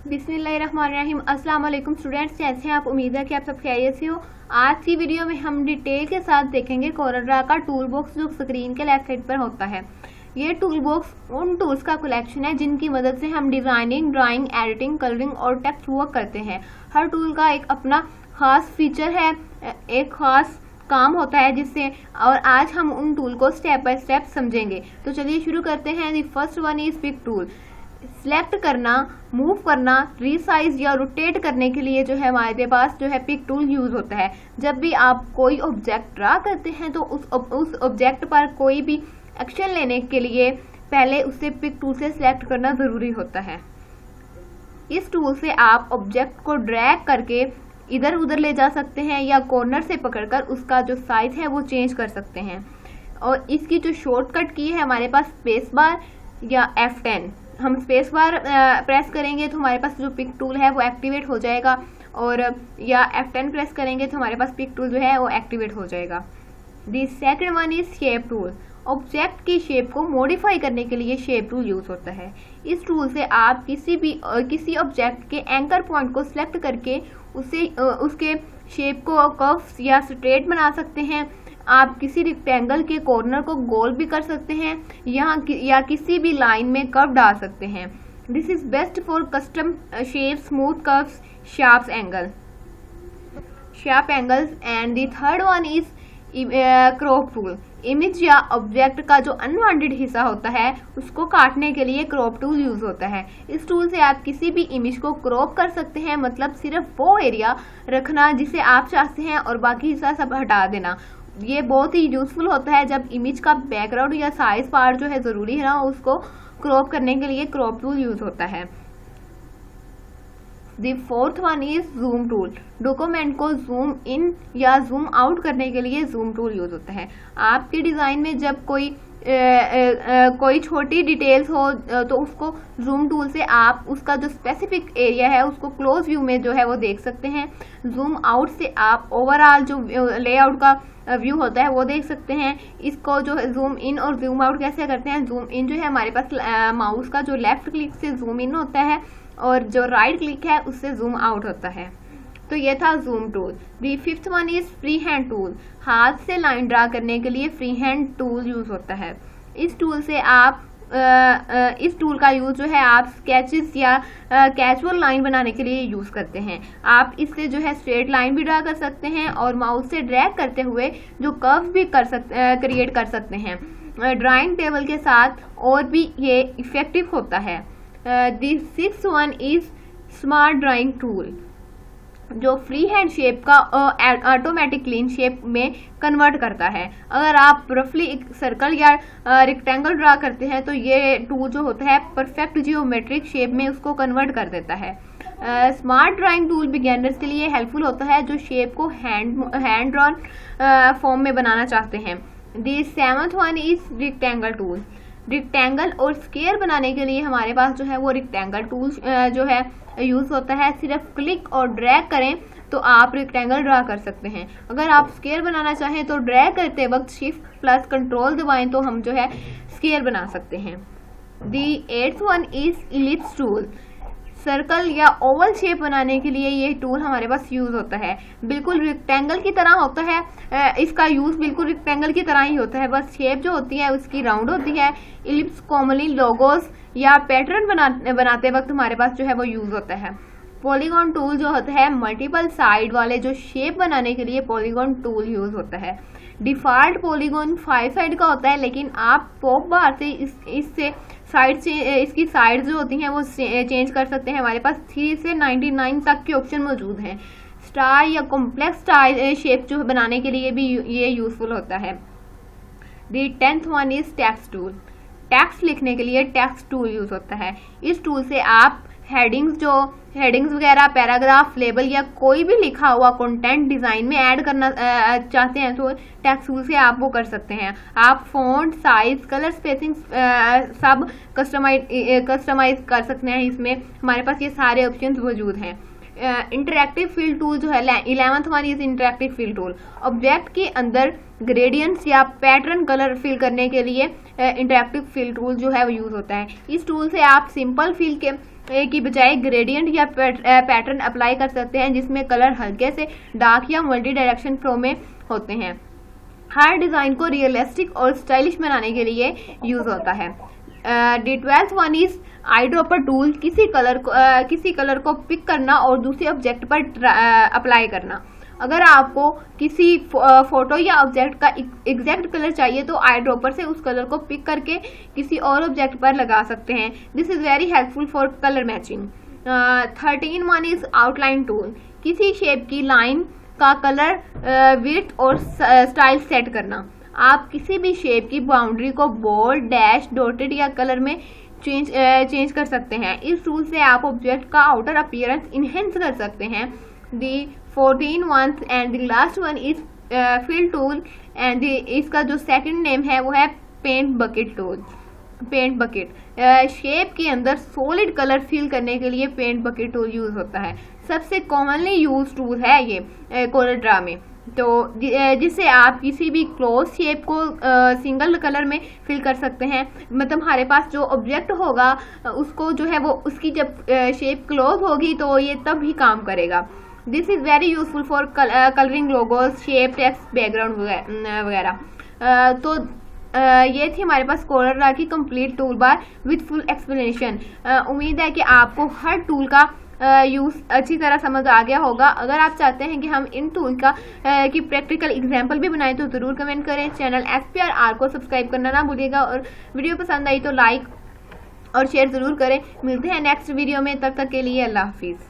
बिस्मिल्लाहिर्रहमानिर्रहीम। अस्सलाम वालेकुम स्टूडेंट्स, कैसे हैं आप? उम्मीद है कि आप सब खैरियत से हो। आज की वीडियो में हम डिटेल के साथ देखेंगे कोरलड्रा का टूल बॉक्स जो स्क्रीन के लेफ्ट साइड पर होता है। ये टूल बॉक्स उन टूल्स का कलेक्शन है जिनकी मदद से हम डिज़ाइनिंग, ड्राइंग, एडिटिंग, कलरिंग और टेक्स्ट वर्क करते हैं। हर टूल का एक अपना खास फीचर है, एक खास काम होता है जिससे, और आज हम उन टूल को स्टेप बाय स्टेप समझेंगे। तो चलिए शुरू करते हैं। The first one is pick tool. Select करना, मूव करना, रिसाइज या रोटेट करने के लिए जो है हमारे पास जो है पिक टूल यूज होता है। जब भी आप कोई ऑब्जेक्ट ड्रा करते हैं तो उस ऑब्जेक्ट पर कोई भी एक्शन लेने के लिए पहले उसे पिक टूल से सिलेक्ट करना जरूरी होता है। इस टूल से आप ऑब्जेक्ट को ड्रैग करके इधर उधर ले जा सकते हैं या कॉर्नर से पकड़कर उसका जो साइज है वो चेंज कर सकते हैं। और इसकी जो शॉर्टकट की है हमारे पास स्पेस बार या F10। हम स्पेस बार प्रेस करेंगे तो हमारे पास जो पिक टूल है वो एक्टिवेट हो जाएगा, और या F10 प्रेस करेंगे तो हमारे पास पिक टूल जो है वो एक्टिवेट हो जाएगा। The second one is shape tool. Object की शेप को मॉडिफाई करने के लिए शेप टूल यूज होता है। इस टूल से आप किसी ऑब्जेक्ट के एंकर पॉइंट को सिलेक्ट करके उसके शेप को कर्व्स या स्ट्रेट बना सकते हैं। आप किसी रेक्टेंगल के कॉर्नर को गोल भी कर सकते हैं या किसी भी लाइन में कर्व डाल सकते हैं। This is best for custom shape, smooth curves, sharp angles. And the third one is crop tool. Image या ऑब्जेक्ट का जो अनवांटेड हिस्सा होता है उसको काटने के लिए क्रॉप टूल यूज होता है। इस टूल से आप किसी भी इमेज को क्रॉप कर सकते हैं, मतलब सिर्फ वो एरिया रखना जिसे आप चाहते हैं और बाकी हिस्सा सब हटा देना। ये बहुत ही यूजफुल होता है जब इमेज का बैकग्राउंड या साइज पार्ट जो है जरूरी है ना, उसको क्रॉप करने के लिए क्रॉप टूल यूज होता है। The fourth one is zoom tool. Document को जूम इन या जूम आउट करने के लिए जूम टूल यूज होता है। आपके डिजाइन में जब कोई छोटी डिटेल्स हो तो उसको जूम टूल से आप उसका जो स्पेसिफिक एरिया है उसको क्लोज व्यू में जो है वो देख सकते हैं। जूम आउट से आप ओवरऑल जो लेआउट का व्यू होता है वो देख सकते हैं। इसको जो है जूम इन और जूम आउट कैसे करते हैं? जूम इन जो है हमारे पास माउस का जो लेफ्ट क्लिक से जूम इन होता है और जो राइट क्लिक है उससे जूम आउट होता है। तो ये था zoom tool. The fifth one is free hand tool. हाथ से लाइन ड्रा करने के लिए फ्री हैंड टूल यूज होता है। इस टूल से आप इस टूल का यूज जो है आप स्केचेस या कैजुअल लाइन बनाने के लिए यूज करते हैं। आप इससे जो है स्ट्रेट लाइन भी ड्रा कर सकते हैं और माउस से ड्रैग करते हुए जो कर्व भी क्रिएट कर सकते हैं। ड्राइंग टेबल के साथ और भी ये इफेक्टिव होता है। The sixth one is smart drawing tool, जो फ्री हैंड शेप का ऑटोमेटिक क्लीन शेप में कन्वर्ट करता है। अगर आप रफली एक सर्कल या रेक्टेंगल ड्रा करते हैं तो ये टूल जो होता है परफेक्ट जियोमेट्रिक शेप में उसको कन्वर्ट कर देता है। स्मार्ट ड्राइंग टूल बिगिनर्स के लिए हेल्पफुल होता है जो शेप को हैंड ड्रॉन फॉर्म में बनाना चाहते हैं। The seventh one is rectangle tool. Rectangle और स्क्वायर बनाने के लिए हमारे पास जो है वो रेक्टेंगल टूल जो है यूज होता है। सिर्फ क्लिक और ड्रैग करें तो आप रेक्टेंगल ड्रा कर सकते हैं। अगर आप स्क्वायर बनाना चाहें तो ड्रैग करते वक्त शिफ्ट प्लस कंट्रोल दबाएं तो हम जो है स्क्वायर बना सकते हैं। The eighth one is ellipse tool. Circle या ओवल शेप बनाने के लिए ये टूल हमारे पास यूज होता है। बिल्कुल रेक्टेंगल की तरह होता है, इसका यूज बिल्कुल रेक्टेंगल की तरह ही होता है, बस शेप जो होती है उसकी राउंड होती है। इलिप्स कॉमनली लोगोस या पैटर्न बनाते वक्त हमारे पास जो है वो यूज होता है। पॉलीगॉन टूल जो होता है मल्टीपल साइड वाले जो शेप बनाने के लिए पॉलीगॉन टूल यूज होता है। डिफॉल्ट पॉलीगॉन 5 साइड का होता है, लेकिन आप पॉप बार से इससे साइड से इसकी साइड जो होती हैं वो चेंज कर सकते हैं। हमारे पास 3 से 99 तक के ऑप्शन मौजूद हैं। स्टार या कॉम्प्लेक्स स्टार शेप जो बनाने के लिए भी ये यूजफुल होता है। दी 10th one is text tool. Text लिखने के लिए टेक्स्ट टूल यूज होता है। इस टूल से आप हेडिंग्स वगैरह, पैराग्राफ, लेबल या कोई भी लिखा हुआ कंटेंट डिजाइन में ऐड करना चाहते हैं तो टेक्स्ट टूल से आप वो कर सकते हैं। आप फॉन्ट, साइज, कलर स्पेसिंग सब कस्टमाइज कर सकते हैं। इसमें हमारे पास ये सारे ऑप्शंस मौजूद हैं। इंटरैक्टिव फिल टूल जो है 11th one is interactive fill tool. Object के अंदर ग्रेडियंट्स या पैटर्न कलर फिल करने के लिए इंटरैक्टिव फिल टूल जो है वो यूज होता है। इस टूल से आप सिंपल फिल की बजाय ग्रेडियंट या पैटर्न अप्लाई कर सकते हैं जिसमें कलर हल्के से डार्क या मल्टी डायरेक्शन फ्लो में होते हैं। हर डिजाइन को रियलिस्टिक और स्टाइलिश बनाने के लिए यूज होता है। दी 12th one is eye dropper tool. किसी कलर को पिक करना और दूसरे ऑब्जेक्ट पर अप्लाई करना। अगर आपको किसी फोटो या ऑब्जेक्ट का एग्जैक्ट कलर चाहिए तो आई ड्रॉपर से उस कलर को पिक करके किसी और ऑब्जेक्ट पर लगा सकते हैं। This is very helpful for colour matching. 13 one is outline tool. किसी शेप की लाइन का कलर विड्थ और स्टाइल सेट करना। आप किसी भी शेप की बाउंड्री को बोल्ड, डैश, डॉटेड या कलर में चेंज कर सकते हैं। इस टूल से आप ऑब्जेक्ट का आउटर अपीयरेंस इनहेंस कर सकते हैं। The 14 one and the last one is fill tool and इसका जो सेकंड नेम है वो है paint bucket tool. Paint bucket shape के अंदर सॉलिड कलर फिल करने के लिए पेंट बकेट टूल यूज होता है। सबसे कॉमनली यूज टूल है ये कोलरड्रा में, तो जिससे आप किसी भी क्लोज शेप को सिंगल कलर में फिल कर सकते हैं। मतलब हमारे पास जो ऑब्जेक्ट होगा उसको जो है वो उसकी जब शेप क्लोज होगी तो ये तब ही काम करेगा। This is very useful for colouring logos, shape, text, background वगैरह। तो ये थी हमारे पास कोलरड्रा की complete tool bar with full explanation. उम्मीद है कि आपको हर टूल का यूज अच्छी तरह समझ आ गया होगा। अगर आप चाहते हैं कि हम इन टूल का की प्रैक्टिकल एग्जांपल भी बनाएं तो ज़रूर कमेंट करें। चैनल SPRR को सब्सक्राइब करना ना भूलिएगा और वीडियो पसंद आई तो लाइक और शेयर ज़रूर करें। मिलते हैं नेक्स्ट वीडियो में, तब तक के लिए अल्लाह हाफिज़।